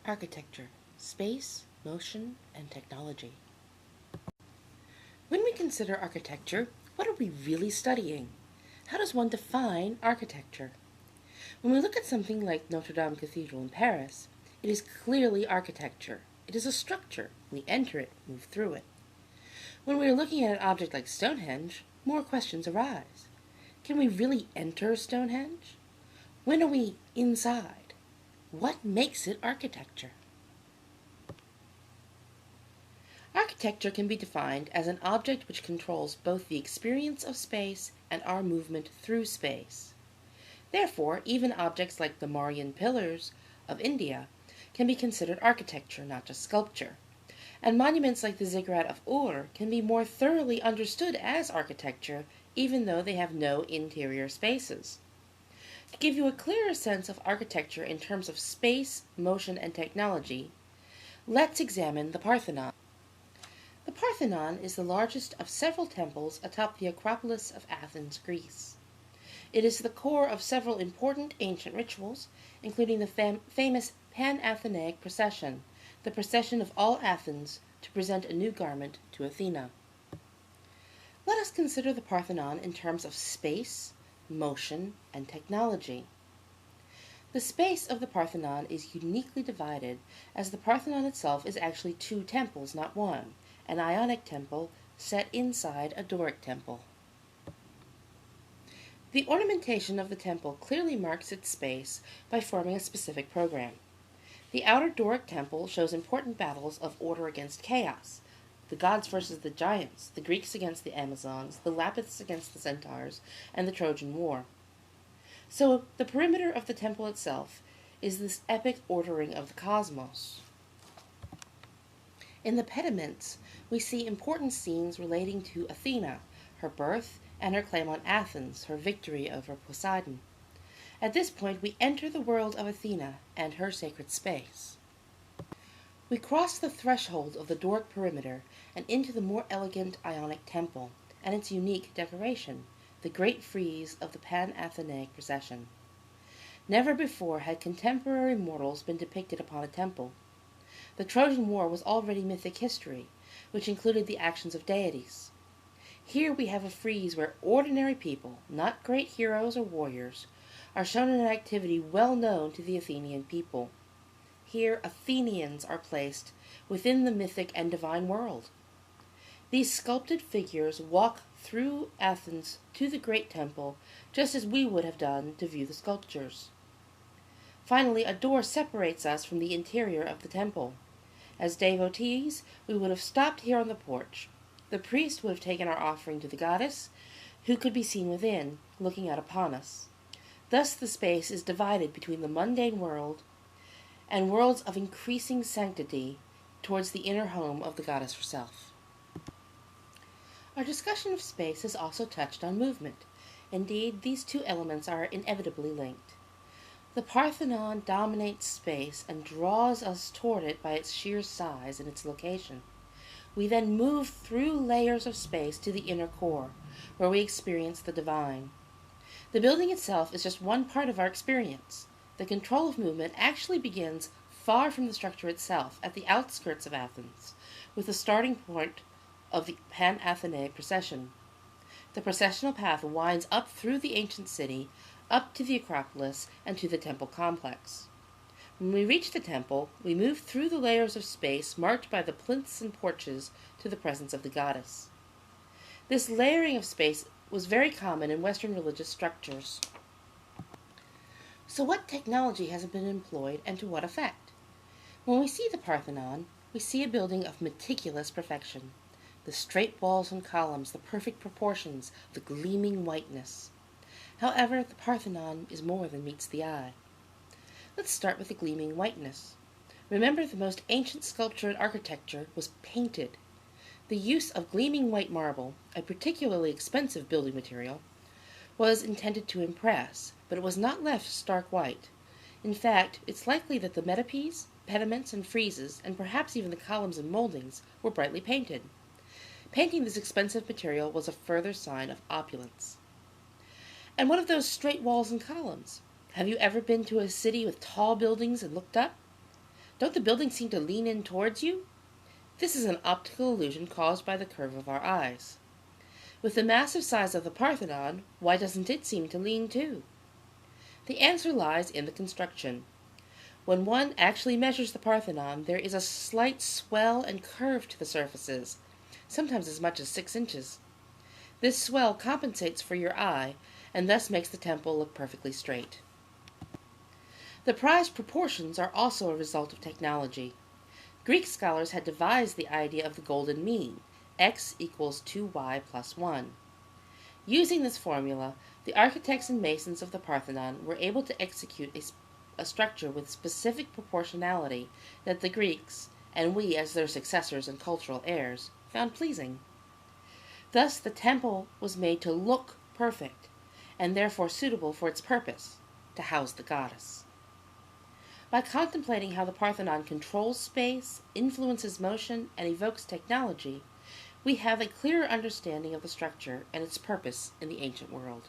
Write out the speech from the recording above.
Architecture, space, motion, and technology. When we consider architecture, what are we really studying? How does one define architecture? When we look at something like Notre Dame Cathedral in Paris, it is clearly architecture. It is a structure. We enter it, move through it. When we are looking at an object like Stonehenge, more questions arise. Can we really enter Stonehenge? When are we inside? What makes it architecture? Architecture can be defined as an object which controls both the experience of space and our movement through space. Therefore, even objects like the Mauryan pillars of India can be considered architecture, not just sculpture. And monuments like the Ziggurat of Ur can be more thoroughly understood as architecture, even though they have no interior spaces. To give you a clearer sense of architecture in terms of space, motion, and technology, let's examine the Parthenon. The Parthenon is the largest of several temples atop the Acropolis of Athens, Greece. It is the core of several important ancient rituals, including the famous Pan-Athenaic procession, the procession of all Athens to present a new garment to Athena. Let us consider the Parthenon in terms of space, motion, and technology. The space of the Parthenon is uniquely divided, as the Parthenon itself is actually two temples, not one, an Ionic temple set inside a Doric temple. The ornamentation of the temple clearly marks its space by forming a specific program. The outer Doric temple shows important battles of order against chaos, the gods versus the giants, the Greeks against the Amazons, the Lapiths against the Centaurs, and the Trojan War. So the perimeter of the temple itself is this epic ordering of the cosmos. In the pediments, we see important scenes relating to Athena, her birth, and her claim on Athens, her victory over Poseidon. At this point, we enter the world of Athena and her sacred space. We cross the threshold of the Doric perimeter and into the more elegant Ionic temple and its unique decoration, the great frieze of the Pan-Athenaic procession. Never before had contemporary mortals been depicted upon a temple. The Trojan War was already mythic history, which included the actions of deities. Here we have a frieze where ordinary people, not great heroes or warriors, are shown in an activity well known to the Athenian people. Here Athenians are placed within the mythic and divine world. These sculpted figures walk through Athens to the great temple, just as we would have done to view the sculptures. Finally, a door separates us from the interior of the temple. As devotees, we would have stopped here on the porch. The priest would have taken our offering to the goddess, who could be seen within, looking out upon us. Thus the space is divided between the mundane world and worlds of increasing sanctity towards the inner home of the goddess herself. Our discussion of space has also touched on movement. Indeed, these two elements are inevitably linked. The Parthenon dominates space and draws us toward it by its sheer size and its location. We then move through layers of space to the inner core, where we experience the divine. The building itself is just one part of our experience. The control of movement actually begins far from the structure itself, at the outskirts of Athens, with the starting point of the Pan-Athenaic procession. The processional path winds up through the ancient city, up to the Acropolis, and to the temple complex. When we reach the temple, we move through the layers of space marked by the plinths and porches to the presence of the goddess. This layering of space was very common in Western religious structures. So what technology has been employed, and to what effect? When we see the Parthenon, we see a building of meticulous perfection. The straight walls and columns, the perfect proportions, the gleaming whiteness. However, the Parthenon is more than meets the eye. Let's start with the gleaming whiteness. Remember, the most ancient sculpture and architecture was painted. The use of gleaming white marble, a particularly expensive building material, was intended to impress, but it was not left stark white. In fact, it's likely that the metopes, pediments, and friezes, and perhaps even the columns and moldings, were brightly painted. Painting this expensive material was a further sign of opulence. And what of those straight walls and columns? Have you ever been to a city with tall buildings and looked up? Don't the buildings seem to lean in towards you? This is an optical illusion caused by the curve of our eyes. With the massive size of the Parthenon, why doesn't it seem to lean too? The answer lies in the construction. When one actually measures the Parthenon, there is a slight swell and curve to the surfaces, sometimes as much as 6 inches. This swell compensates for your eye, and thus makes the temple look perfectly straight. The prized proportions are also a result of technology. Greek scholars had devised the idea of the golden mean, x equals 2y plus 1. Using this formula, the architects and masons of the Parthenon were able to execute a structure with specific proportionality that the Greeks, and we as their successors and cultural heirs, found pleasing. Thus the temple was made to look perfect, and therefore suitable for its purpose, to house the goddess. By contemplating how the Parthenon controls space, influences motion, and evokes technology, we have a clearer understanding of the structure and its purpose in the ancient world.